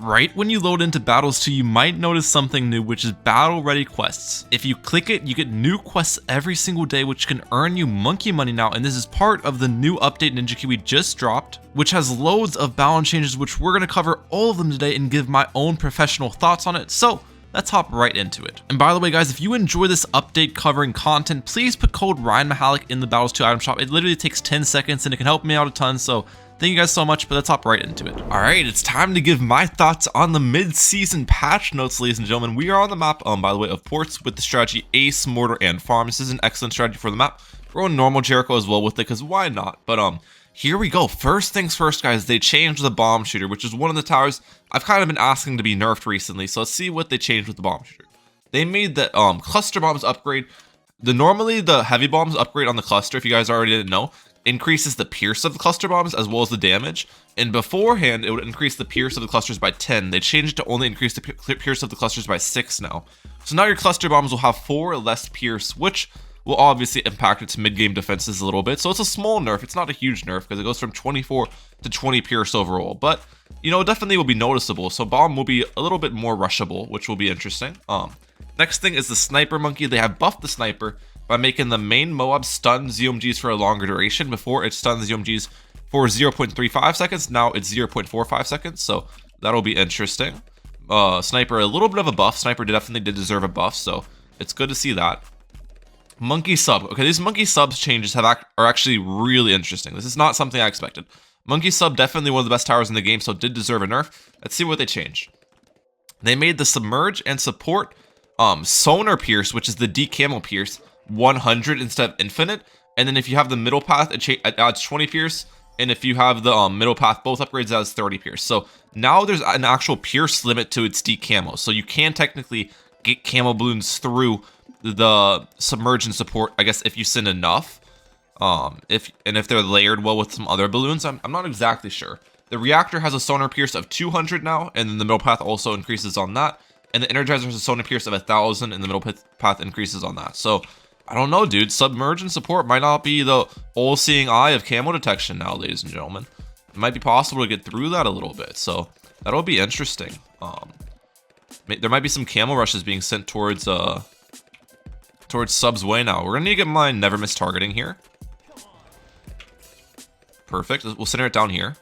Right when you load into Battles 2, you might notice something new, which is Battle Ready quests. If you click it, you get new quests every single day, which can earn you monkey money now, and this is part of the new update Ninja Kiwi just dropped, which has loads of balance changes, which we're going to cover all of them today and give my own professional thoughts on it. So let's hop right into it. And by the way, guys, if you enjoy this update covering content, please put code Mehalic in the Battles 2 item shop. It literally takes 10 seconds and it can help me out a ton. So thank you guys so much, but let's hop right into it. All right, it's time to give my thoughts on the mid-season patch notes, ladies and gentlemen. We are on the map, by the way, of ports with the strategy Ace, Mortar, and Farm. This is an excellent strategy for the map. We're on normal Jericho as well with it, because why not? But here we go. First things first, guys, they changed the bomb shooter, which is one of the towers I've kind of been asking to be nerfed recently. So let's see what they changed with the bomb shooter. They made the cluster bombs upgrade. Normally the heavy bombs upgrade on the cluster, if you guys already didn't know, increases the pierce of the cluster bombs as well as the damage. And beforehand, it would increase the pierce of the clusters by 10. They changed it to only increase the pierce of the clusters by 6 now. So now your cluster bombs will have 4 less pierce, which will obviously impact its mid-game defenses a little bit. So it's a small nerf. It's not a huge nerf because it goes from 24 to 20 pierce overall. But, you know, it definitely will be noticeable. So bomb will be a little bit more rushable, which will be interesting. Next thing is the sniper monkey. They have buffed the sniper by making the main Moab stun ZOMGs for a longer duration. Before, it stunned ZOMGs for 0.35 seconds. Now it's 0.45 seconds, so that'll be interesting. Sniper, a little bit of a buff. Sniper definitely did deserve a buff, so it's good to see that. Monkey sub. Okay, these monkey subs changes are actually really interesting. This is not something I expected. Monkey sub, definitely one of the best towers in the game, so it did deserve a nerf. Let's see what they changed. They made the submerge and support sonar pierce, which is the decamo pierce, 100 instead of infinite. And then if you have the middle path, it adds 20 pierce, and if you have the middle path, both upgrades, it adds 30 pierce. So now there's an actual pierce limit to its decamo, so you can technically get camo balloons through the submerge and support, I guess, if you send enough. If they're layered well with some other balloons. I'm not exactly sure. The reactor has a sonar pierce of 200 now, and then the middle path also increases on that. And the Energizer has a sonar pierce of 1,000, and the middle path increases on that. So I don't know, dude. Submerge and support might not be the all-seeing eye of camo detection now, ladies and gentlemen. It might be possible to get through that a little bit, so that'll be interesting. There might be some camo rushes being sent towards sub's way now. We're gonna need to get my never miss targeting here. Perfect. We'll center it down here.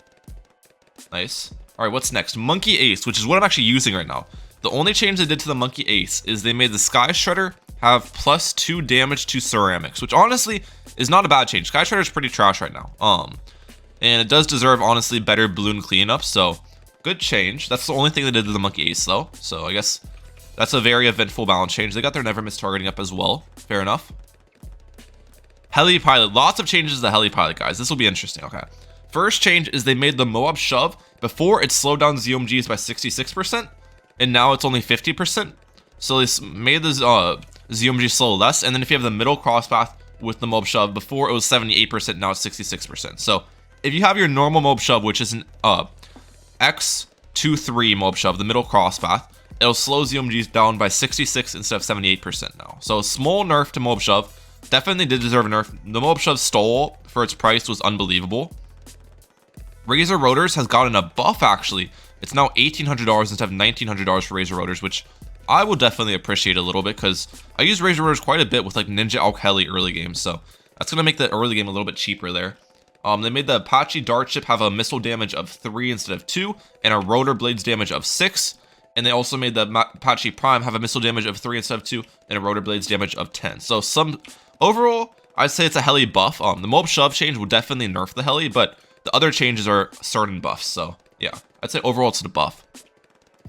Nice. All right, what's next? Monkey Ace, which is what I'm actually using right now. The only change they did to the Monkey Ace is they made the Sky Shredder have +2 damage to ceramics, which honestly is not a bad change. Sky Shredder is pretty trash right now. And it does deserve, honestly, better balloon cleanup, so good change. That's the only thing they did to the Monkey Ace, though. So I guess that's a very eventful balance change. They got their never miss targeting up as well. Fair enough. Heli Pilot. Lots of changes to the Heli Pilot, guys. This will be interesting. Okay. First change is they made the Moab shove. Before, it slowed down ZOMGs by 66%, and now it's only 50%. So they made the ZOMG slow less. And then if you have the middle crosspath with the Moab shove, before it was 78%, now it's 66%. So if you have your normal Moab shove, which is an X23 Moab shove, the middle crosspath, it'll slow ZOMGs down by 66 instead of 78% now. So a small nerf to Moab shove. Definitely did deserve a nerf. The Moab shove stole for its price was unbelievable. Razor Rotors has gotten a buff, actually. It's now $1,800 instead of $1,900 for Razor Rotors, which I will definitely appreciate a little bit because I use Razor Rotors quite a bit with like Ninja Heli early games, so that's going to make the early game a little bit cheaper there. They made the Apache Dart Ship have a missile damage of 3 instead of 2, and a rotor blades damage of 6. And they also made the Apache Prime have a missile damage of 3 instead of 2, and a rotor blades damage of 10. So overall, I'd say it's a heli buff. The Moab shove change will definitely nerf the heli, but the other changes are certain buffs. So yeah, I'd say overall it's a buff.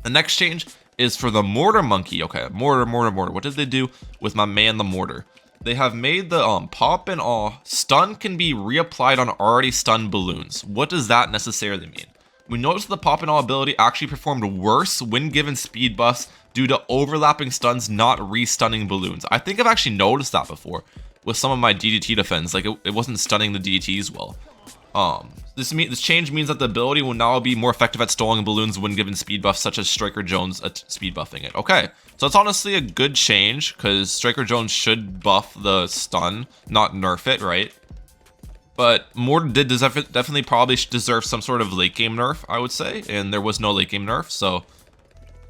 The next change is for the Mortar Monkey. Okay, Mortar. What did they do with my man, the Mortar? They have made the pop and awe stun can be reapplied on already stunned balloons. What does that necessarily mean? We noticed the pop and awe ability actually performed worse when given speed buffs due to overlapping stuns not re-stunning balloons. I think I've actually noticed that before with some of my DDT defense. Like it wasn't stunning the DDTs well. This change means that the ability will now be more effective at stalling balloons when given speed buffs, such as Striker Jones speed buffing it. Okay, so it's honestly a good change because Striker Jones should buff the stun, not nerf it, right? But Mortar did definitely probably deserve some sort of late game nerf, I would say, and there was no late game nerf, so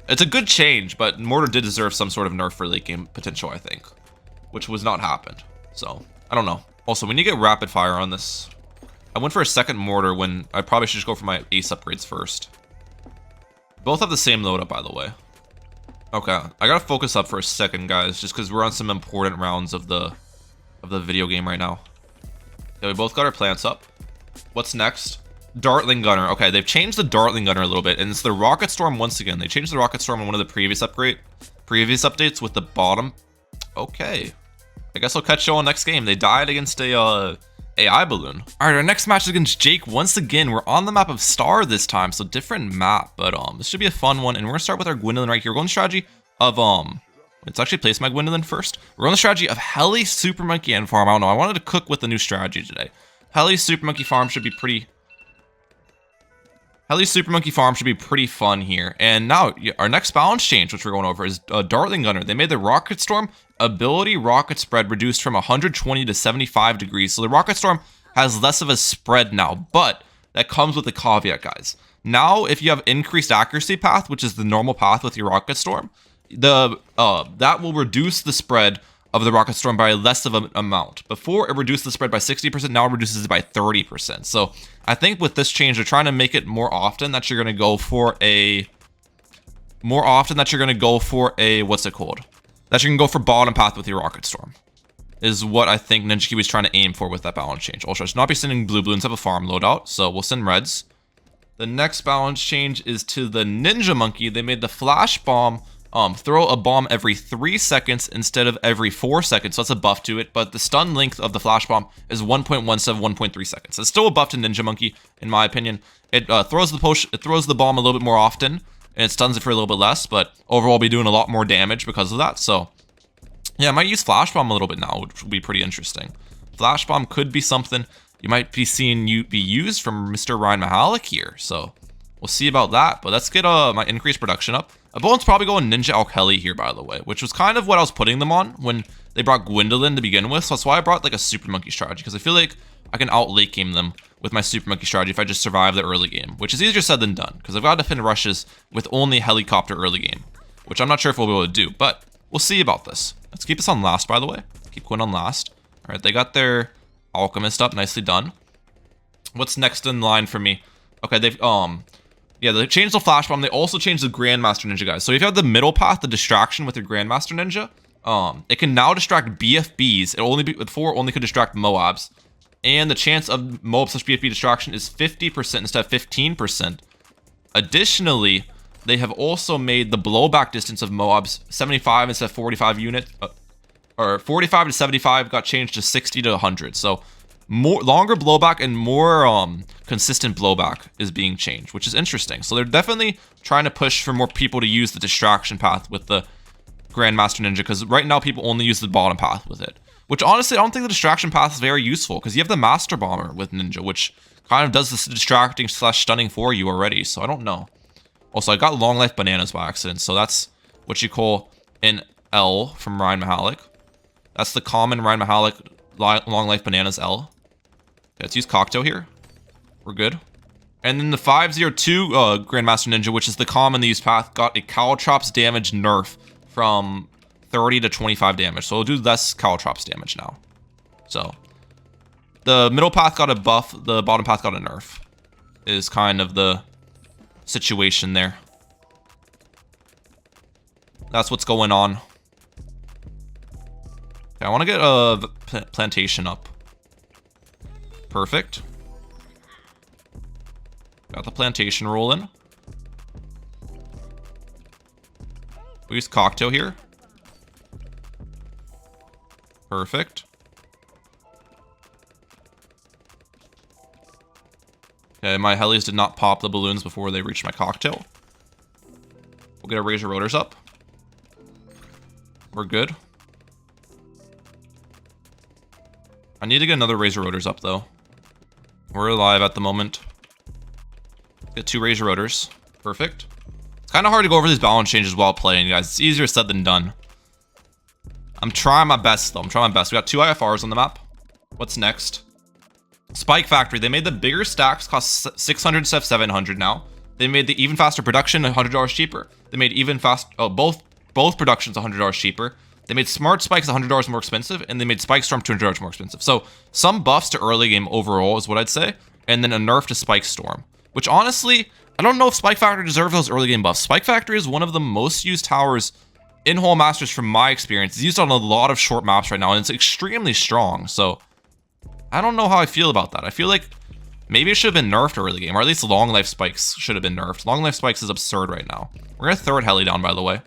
it's a good change, but Mortar did deserve some sort of nerf for late game potential, I think, which was not happened. So I don't know. Also, we need to get rapid fire on this. I went for a second Mortar when I probably should just go for my ace upgrades first. Both have the same loadout, by the way. Okay, I gotta focus up for a second, guys, just because we're on some important rounds of the video game right now. Okay, we both got our plants up. What's next? Dartling Gunner. Okay, they've changed the Dartling Gunner a little bit, and it's the Rocket Storm once again. They changed the Rocket Storm in one of the previous updates with the bottom. Okay, I guess I'll catch you all next game. They died against a AI balloon. All right, our next match is against Jake. Once again, we're on the map of Star this time, so different map, but this should be a fun one. And we're gonna start with our Gwendolyn right here. We're going the strategy of let's actually place my Gwendolyn first. We're on the strategy of Heli, Super Monkey, and Farm. I don't know. I wanted to cook with the new strategy today. Heli, Super Monkey, Farm should be pretty. Heli, Super Monkey, Farm should be pretty fun here. And now our next balance change, which we're going over, is Dartling Gunner. They made the Rocket Storm ability rocket spread reduced from 120 to 75 degrees. So the Rocket Storm has less of a spread now, but that comes with a caveat, guys. Now, if you have increased accuracy path, which is the normal path with your Rocket Storm, that will reduce the spread of the Rocket Storm by less of an amount. Before, it reduced the spread by 60%, now it reduces it by 30%. So I think with this change, they're trying to make it more often that you're going to go for a... what's it called? That you can go for bottom path with your Rocket Storm. Is what I think Ninja Kiwi's trying to aim for with that balance change. Also, I should not be sending blue balloons have a farm loadout, so we'll send reds. The next balance change is to the Ninja Monkey. They made the Flash Bomb throw a bomb every 3 seconds instead of every 4 seconds, so that's a buff to it, but the stun length of the Flash Bomb is 1.17, 1.3 seconds. It's still a buff to Ninja Monkey, in my opinion. It throws the bomb a little bit more often, and it stuns it for a little bit less, but overall be doing a lot more damage because of that, so yeah, I might use Flash Bomb a little bit now, which will be pretty interesting. Flash Bomb could be something you might be seeing be used from Mr. Ryan Mehalic here, so we'll see about that, but let's get my increased production up. Bloons probably going Ninja Alk Heli here, by the way, which was kind of what I was putting them on when they brought Gwendolyn to begin with, so that's why I brought like a Super Monkey strategy, because I feel like I can out late game them with my Super Monkey strategy if I just survive the early game, which is easier said than done, because I've got to defend rushes with only helicopter early game, which I'm not sure if we'll be able to do, but we'll see about this. Let's keep this on last, by the way. Keep going on last. All right, they got their Alchemist up, nicely done. What's next in line for me? Okay, they've yeah, they changed the Flash Bomb. They also changed the Grandmaster Ninja, guys. So if you have the middle path, the distraction with your Grandmaster Ninja, it can now distract BFBs. Before only could distract Moabs. And the chance of Moab / BFB distraction is 50% instead of 15%. Additionally, they have also made the blowback distance of Moabs 75 instead of 45 unit, or 45 to 75 got changed to 60 to 100. So longer blowback and more consistent blowback is being changed, which is interesting. So they're definitely trying to push for more people to use the distraction path with the Grandmaster Ninja, because right now people only use the bottom path with it. Which honestly, I don't think the distraction path is very useful, because you have the Master Bomber with Ninja, which kind of does this distracting / stunning for you already, so I don't know. Also, I got Long Life Bananas by accident, so that's what you call an L from Ryan Mehalic. That's the common Ryan Mehalic Long Life Bananas L. Okay, let's use Cocktail here. We're good. And then the 502 Grandmaster Ninja, which is the common used path, got a Caltrops damage nerf from 30 to 25 damage. So we'll do less Caltrops damage now. So the middle path got a buff, the bottom path got a nerf. Is kind of the situation there. That's what's going on. Okay, I want to get a plantation up. Perfect. Got the plantation rolling. We use Cocktail here. Perfect. Okay, my helis did not pop the balloons before they reached my Cocktail. We'll get our Razor Rotors up. We're good. I need to get another Razor Rotors up, though. We're alive at the moment. Get 2 Razor Rotors. Perfect. It's kind of hard to go over these balance changes while playing, guys. It's easier said than done. I'm trying my best, though. I'm trying my best. We got 2 IFRs on the map. What's next? Spike Factory, they made the bigger stacks cost 600 instead of 700 now. They made the even faster production $100 cheaper. They made even fast, both productions $100 cheaper. They made smart spikes $100 more expensive, and they made spike storm $200 more expensive. So some buffs to early game overall is what I'd say, and then a nerf to spike storm, which honestly, I don't know if Spike Factory deserves those early game buffs. Spike Factory is one of the most used towers in Whole Masters from my experience. It's used on a lot of short maps right now, and it's extremely strong. So I don't know how I feel about that. I feel like maybe it should have been nerfed early game, or at least long life spikes should have been nerfed. Long life spikes is absurd right now. We're gonna throw it heli down, by the way,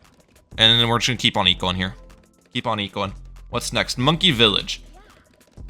and then we're just gonna keep on ecoing here. Keep on ecoing. What's next? Monkey Village.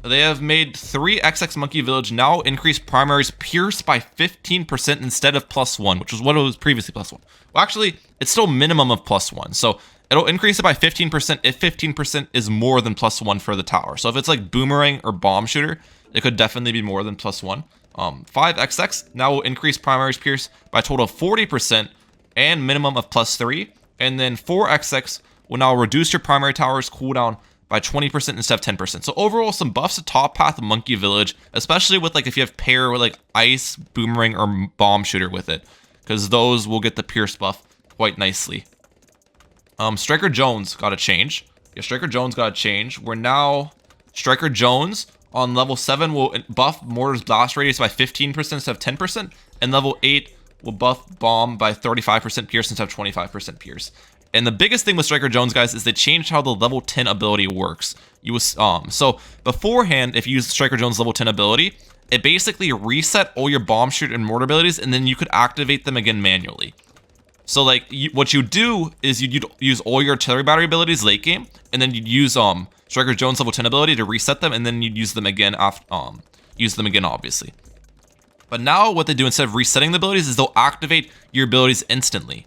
They have made 3 XX Monkey Village now increase primaries pierce by 15% instead of +1, which was what it was previously +1. Well, actually, it's still minimum of +1. So it'll increase it by 15% if 15% is more than +1 for the tower. So if it's like boomerang or bomb shooter, it could definitely be more than +1. 5XX now will increase primaries pierce by a total of 40% and minimum of +3. And then 4XX will now reduce your primary tower's cooldown by 20% instead of 10%. So overall, some buffs to top path Monkey Village, especially with like if you have pair with like ice, boomerang, or bomb shooter with it, because those will get the pierce buff quite nicely. Striker Jones got a change. Yeah, Striker Jones got a change. We're now Striker Jones on level 7 will buff Mortar's blast radius by 15% instead of 10%, and level 8 will buff bomb by 35% pierce instead of 25% pierce. And the biggest thing with Striker Jones, guys, is they changed how the level 10 ability works. So beforehand, if you use Striker Jones level 10 ability, it basically reset all your bomb shoot and mortar abilities, and then you could activate them again manually. So like what you do is you'd use all your artillery battery abilities late game, and then you'd use Striker Jones level 10 ability to reset them, and then you'd use them again obviously. But now what they do instead of resetting the abilities is they'll activate your abilities instantly,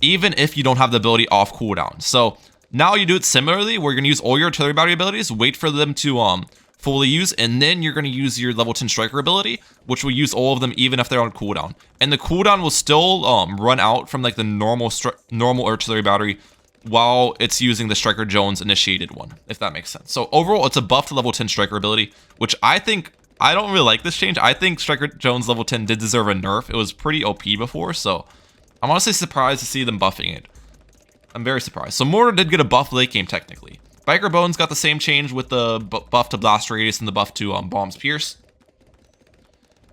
even if you don't have the ability off cooldown. So now you do it similarly, where you're gonna use all your artillery battery abilities, wait for them to fully use, and then you're gonna use your level 10 striker ability, which will use all of them even if they're on cooldown. And the cooldown will still run out from like the normal artillery battery while it's using the Striker Jones initiated one, if that makes sense. So overall, it's a buff to level 10 striker ability, which I don't really like this change. I think Striker Jones level 10 did deserve a nerf. It was pretty OP before, so I'm honestly surprised to see them buffing it. I'm very surprised. So Mortar did get a buff late game technically. Biker Bones got the same change with the buff to blast radius and the buff to bombs pierce.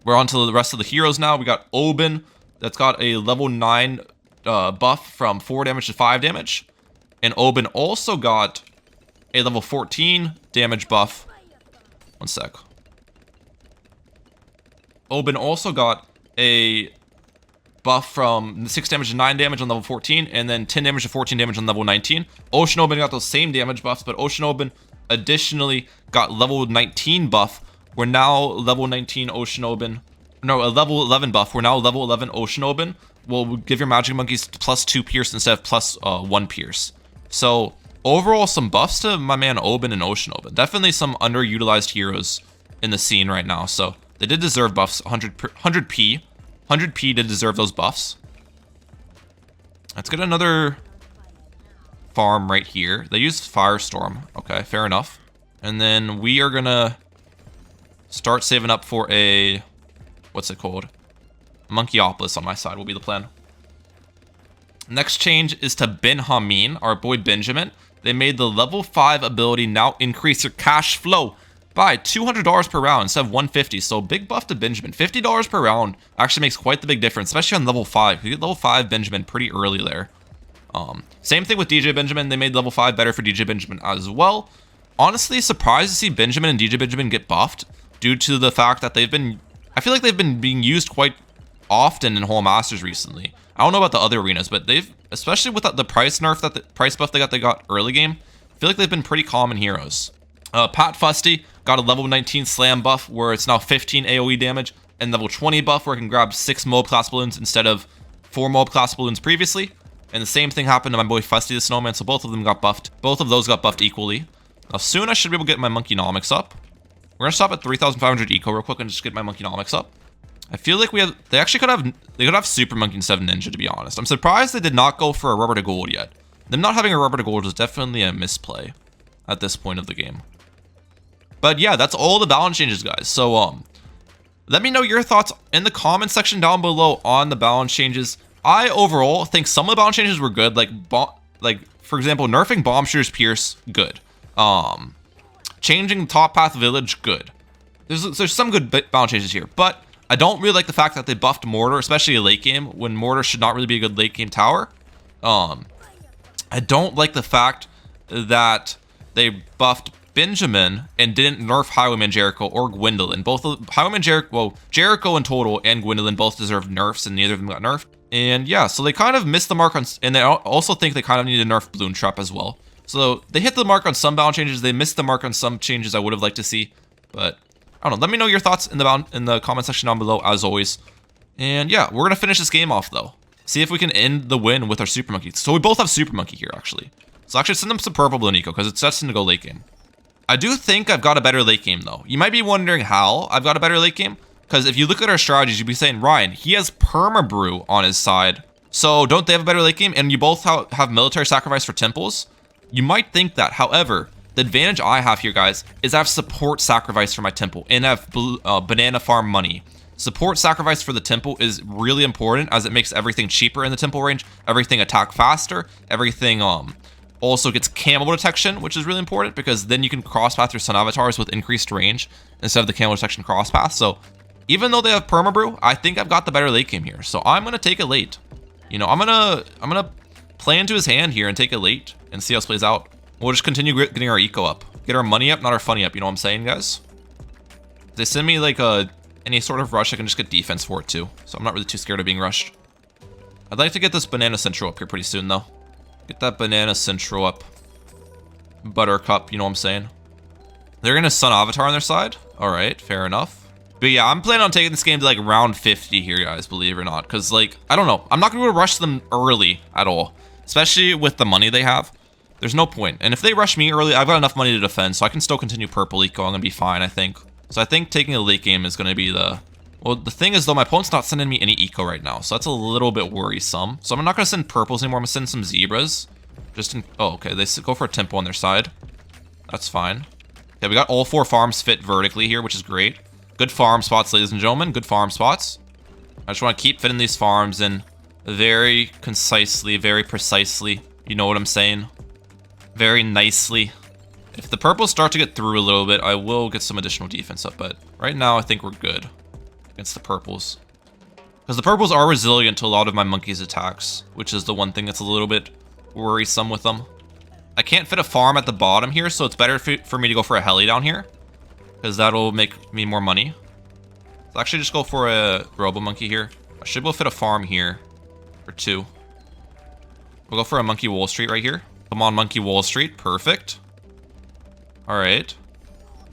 We're on to the rest of the heroes now. We got Oben, that's got a level 9 buff from 4 damage to 5 damage. And Oben also got a level 14 damage buff. One sec. Oben also got a buff from 6 damage to 9 damage on level 14, and then 10 damage to 14 damage on level 19. Ocean Oben got those same damage buffs, but Ocean Oben additionally got level 19 buff. We're now level 19 Ocean Oben. No, a level 11 buff. We're now level 11 Ocean Oben. Will give your magic monkeys +2 pierce instead of +1 pierce. So overall, some buffs to my man Oben and Ocean Oben. Definitely some underutilized heroes in the scene right now. So they did deserve buffs. 100p. 100p did deserve those buffs. Let's get another farm right here. They used Firestorm. Okay, fair enough. And then we are gonna start saving up for a, what's it called? Monkeyopolis on my side will be the plan. Next change is to Benjamin, our boy Benjamin. They made the level 5 ability now increase your cash flow by $200 per round instead of $150. So big buff to Benjamin. $50 per round actually makes quite the big difference, especially on level 5. You get level 5 Benjamin pretty early there. Same thing with DJ Benjamin. They made level 5 better for DJ Benjamin as well. Honestly, surprised to see Benjamin and DJ Benjamin get buffed due to the fact that I feel like they've been being used quite often in Whole Masters recently. I don't know about the other arenas, but they've, especially with the price nerf, the price buff they got early game, I feel like they've been pretty common heroes. Pat Fusty got a level 19 slam buff where it's now 15 AoE damage, and level 20 buff where it can grab 6 mob class balloons instead of 4 mob class balloons previously. And the same thing happened to my boy Fusty the Snowman, so both of them got buffed. Both of those got buffed equally. Now soon I should be able to get my Monkeynomics up. We're gonna stop at 3,500 eco real quick and just get my Monkeynomics up. I feel like they actually could have Super Monkey instead of Ninja, to be honest. I'm surprised they did not go for a rubber to gold yet. Them not having a rubber to gold is definitely a misplay at this point of the game. But yeah, that's all the balance changes, guys. So Let me know your thoughts in the comment section down below on the balance changes. I overall think some of the balance changes were good, like for example, nerfing Bomb Shooter's Pierce, good. Changing the Top Path Village, good. There's some good balance changes here, but I don't really like the fact that they buffed Mortar, especially a late game, when Mortar should not really be a good late game tower. I don't like the fact that they buffed Benjamin and didn't nerf Highwayman Jericho or Gwendolyn. Both of Highwayman Jericho, well, Jericho in total and Gwendolyn both deserve nerfs, and neither of them got nerfed. And yeah, so they kind of missed the mark on, and they also think they kind of need to nerf Bloon Trap as well. So they hit the mark on some balance changes, they missed the mark on some changes I would have liked to see. But I don't know, let me know your thoughts in the comment section down below as always. And yeah, we're gonna finish this game off though. See if we can end the win with our Super Monkey. So we both have Super Monkey here actually. So actually send them some purple Balloon Eco because it's destined to go late game. I do think I've got a better late game though. You might be wondering how I've got a better late game. Because if you look at our strategies, you'd be saying, Ryan, he has Permabrew on his side. So don't they have a better late game? And you both have military sacrifice for temples? You might think that. However, the advantage I have here, guys, is I have support sacrifice for my temple. And I have banana farm money. Support sacrifice for the temple is really important as it makes everything cheaper in the temple range. Everything attack faster. Everything also gets camo detection, which is really important because then you can crosspath your sun avatars with increased range instead of the camo detection crosspath. So even though they have Permabrew, I think I've got the better late game here. So I'm gonna take it late. You know, I'm gonna play into his hand here and take it late and see how this plays out. We'll just continue getting our eco up. Get our money up, not our funny up, you know what I'm saying, guys? If they send me like any sort of rush, I can just get defense for it too. So I'm not really too scared of being rushed. I'd like to get this Banana Central up here pretty soon though. Get that Banana Central up. Buttercup, you know what I'm saying? They're gonna Sun Avatar on their side. Alright, fair enough. But yeah, I'm planning on taking this game to like round 50 here, guys, believe it or not. Because like, I don't know. I'm not going to rush them early at all. Especially with the money they have. There's no point. And if they rush me early, I've got enough money to defend. So I can still continue purple eco. I'm going to be fine, I think. So I think taking a late game is going to be the... Well, the thing is, though, my opponent's not sending me any eco right now. So that's a little bit worrisome. So I'm not going to send purples anymore. I'm going to send some zebras. Just in... Oh, okay. They go for a tempo on their side. That's fine. Okay, we got all 4 farms fit vertically here, which is great. Good farm spots, ladies and gentlemen. Good farm spots. I just want to keep fitting these farms in very concisely, very precisely. You know what I'm saying? Very nicely. If the purples start to get through a little bit, I will get some additional defense up. But right now, I think we're good against the purples. Because the purples are resilient to a lot of my monkey's attacks, which is the one thing that's a little bit worrisome with them. I can't fit a farm at the bottom here, so it's better for me to go for a heli down here. Because that'll make me more money. Let's actually just go for a Robo Monkey here. I should be able to fit a farm here for 2. We'll go for a Monkey Wall Street right here. Come on, Monkey Wall Street. Perfect. Alright.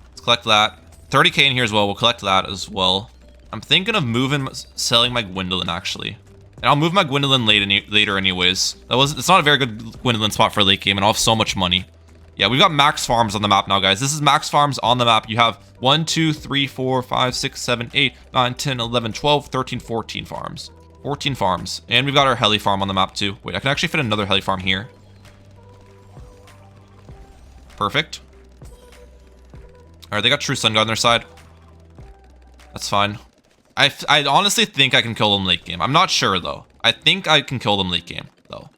Let's collect that. 30k in here as well. We'll collect that as well. I'm thinking of selling my Gwendolyn actually. And I'll move my Gwendolyn later anyways. It's not a very good Gwendolyn spot for late game, and I'll have so much money. Yeah, we've got max farms on the map now, guys. This is max farms on the map. You have 1, 2, 3, 4, 5, 6, 7, 8, 9, 10, 11, 12, 13, 14 farms. 14 farms. And we've got our heli farm on the map too. Wait, I can actually fit another heli farm here. Perfect. Alright, they got True Sun God on their side. That's fine. I honestly think I can kill them late game. I'm not sure, though. I think I can kill them late game, though.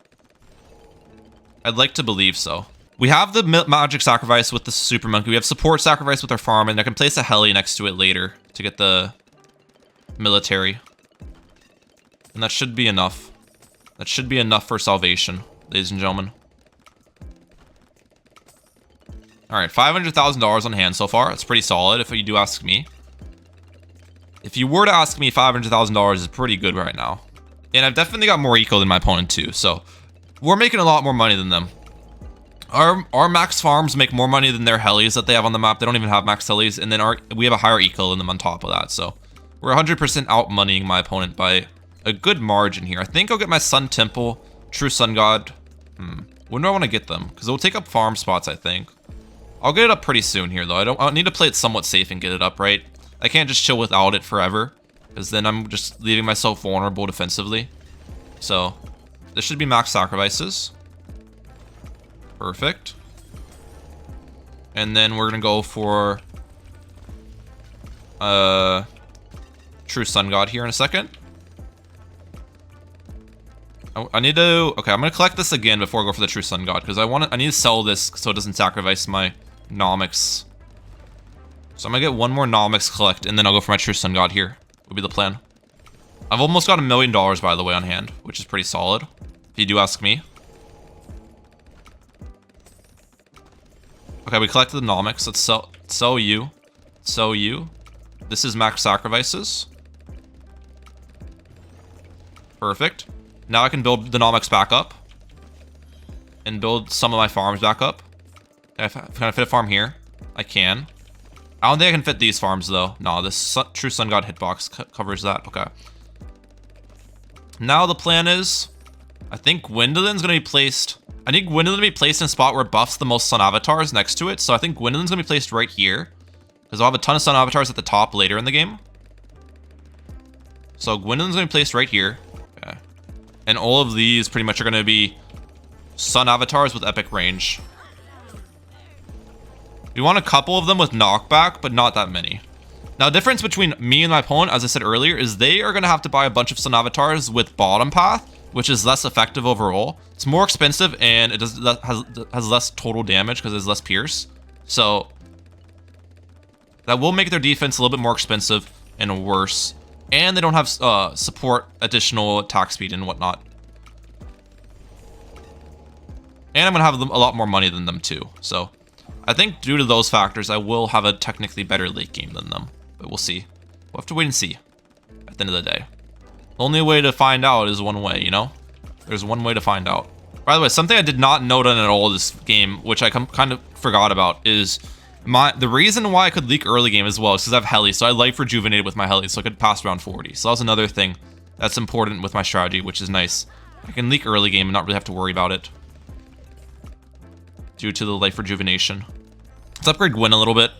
I'd like to believe so. We have the magic sacrifice with the Super Monkey. We have support sacrifice with our farm, and I can place a heli next to it later to get the military. And that should be enough. That should be enough for salvation, ladies and gentlemen. Alright, $500,000 on hand so far. That's pretty solid if you do ask me. If you were to ask me, $500,000 is pretty good right now. And I've definitely got more eco than my opponent too, so we're making a lot more money than them. Our max farms make more money than their helis that they have on the map. They don't even have max helis, and then we have a higher eco than them on top of that. So we're 100% out moneying my opponent by a good margin here. I think I'll get my Sun Temple, True Sun God. When do I want to get them? Because it will take up farm spots, I think. I'll get it up pretty soon here, though. I need to play it somewhat safe and get it up, right? I can't just chill without it forever, because then I'm just leaving myself vulnerable defensively. So this should be max sacrifices. Perfect. And then we're gonna go for True Sun God here in a second. I need to... Okay, I'm going to collect this again before I go for the True Sun God, because I need to sell this so it doesn't sacrifice my Nomics. So I'm going to get one more Nomics collect, and then I'll go for my True Sun God here. Would be the plan. I've almost got $1 million, by the way, on hand, which is pretty solid, if you do ask me. Okay, we collected the Nomics. Let's sell you. Sell you. This is max sacrifices. Perfect. Now I can build the Nomics back up. And build some of my farms back up. Can I fit a farm here? I can. I don't think I can fit these farms, though. No, this True Sun God hitbox covers that. Okay. Now the plan is... I think Gwendolyn's going to be placed... I need Gwendolyn to be placed in a spot where it buffs the most Sun Avatars next to it. So I think Gwendolyn's going to be placed right here. Because I'll have a ton of Sun Avatars at the top later in the game. So Gwendolyn's going to be placed right here. Okay. And all of these pretty much are going to be Sun Avatars with epic range. We want a couple of them with knockback, but not that many. Now, the difference between me and my opponent, as I said earlier, is they are going to have to buy a bunch of Sun Avatars with bottom path, which is less effective overall. It's more expensive, and it has less total damage because it's less pierce. So that will make their defense a little bit more expensive and worse. And they don't have support additional attack speed and whatnot. And I'm going to have a lot more money than them too. So I think due to those factors, I will have a technically better late game than them. But we'll see. We'll have to wait and see at the end of the day. The only way to find out is one way, you know? There's one way to find out. By the way, something I did not note on at all this game, which I kind of forgot about, is the reason why I could leak early game as well is because I have heli, so I life rejuvenated with my heli, so I could pass around 40. So that was another thing that's important with my strategy, which is nice. I can leak early game and not really have to worry about it due to the life rejuvenation. Let's upgrade Gwen a little bit.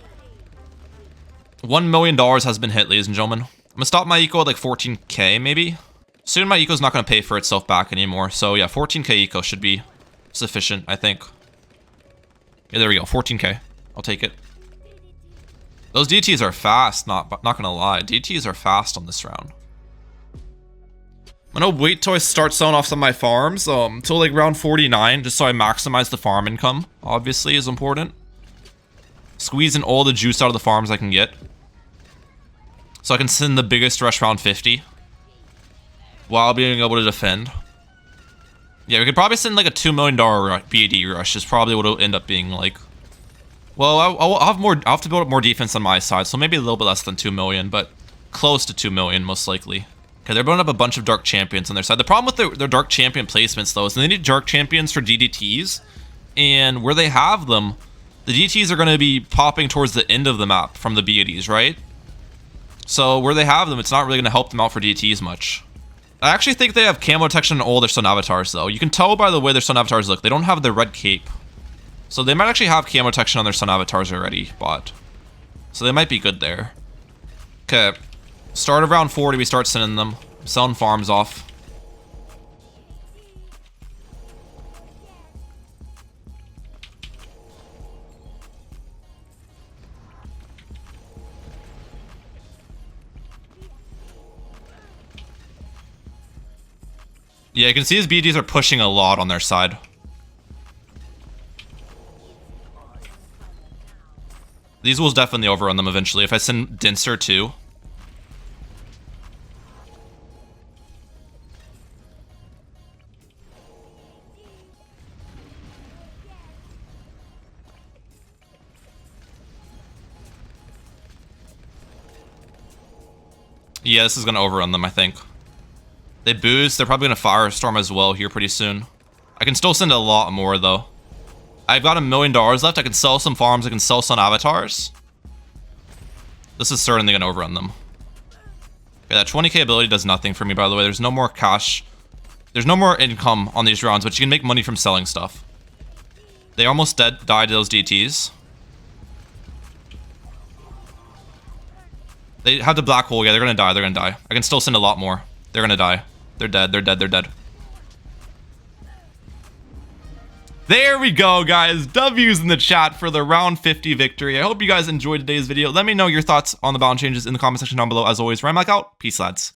$1 million has been hit, ladies and gentlemen. I'm gonna stop my eco at like 14k maybe. Soon my eco's not gonna pay for itself back anymore. So yeah, 14k eco should be sufficient, I think. Yeah, there we go, 14k. I'll take it. Those DTs are fast, not gonna lie. DTs are fast on this round. I'm gonna wait till I start selling off some of my farms, till like round 49, just so I maximize the farm income, obviously, is important. Squeezing all the juice out of the farms I can get. So I can send the biggest rush round 50. While being able to defend. Yeah, we could probably send like a $2 million BAD rush, is probably what it'll end up being like. Well, I'll have to build up more defense on my side, so maybe a little bit less than 2 million, but close to 2 million, most likely. Okay, they're building up a bunch of Dark Champions on their side. The problem with their Dark Champion placements, though, is they need Dark Champions for DDTs, and where they have them, the DDTs are going to be popping towards the end of the map from the BADs, right? So where they have them, it's not really going to help them out for DDTs much. I actually think they have camo detection on all their Sun Avatars, though. You can tell by the way their Sun Avatars look. They don't have the red cape. So they might actually have camo detection on their Sun Avatars already bought. So they might be good there. Okay. Start of round 40, we start sending them. Selling farms off. Yeah, you can see his BDs are pushing a lot on their side. These will definitely overrun them eventually. If I send Denser too. Yeah, this is going to overrun them, I think. They boost. They're probably going to Firestorm as well here pretty soon. I can still send a lot more, though. I've got $1 million left. I can sell some farms. I can sell some avatars. This is certainly going to overrun them. Okay, that 20k ability does nothing for me, by the way. There's no more cash. There's no more income on these rounds, but you can make money from selling stuff. They almost died to those DTs. They have the black hole. Yeah, they're going to die. They're going to die. I can still send a lot more. They're going to die. They're dead. They're dead. They're dead. There we go, guys. W's in the chat for the round 50 victory. I hope you guys enjoyed today's video. Let me know your thoughts on the balance changes in the comment section down below. As always, Mehalic out. Peace, lads.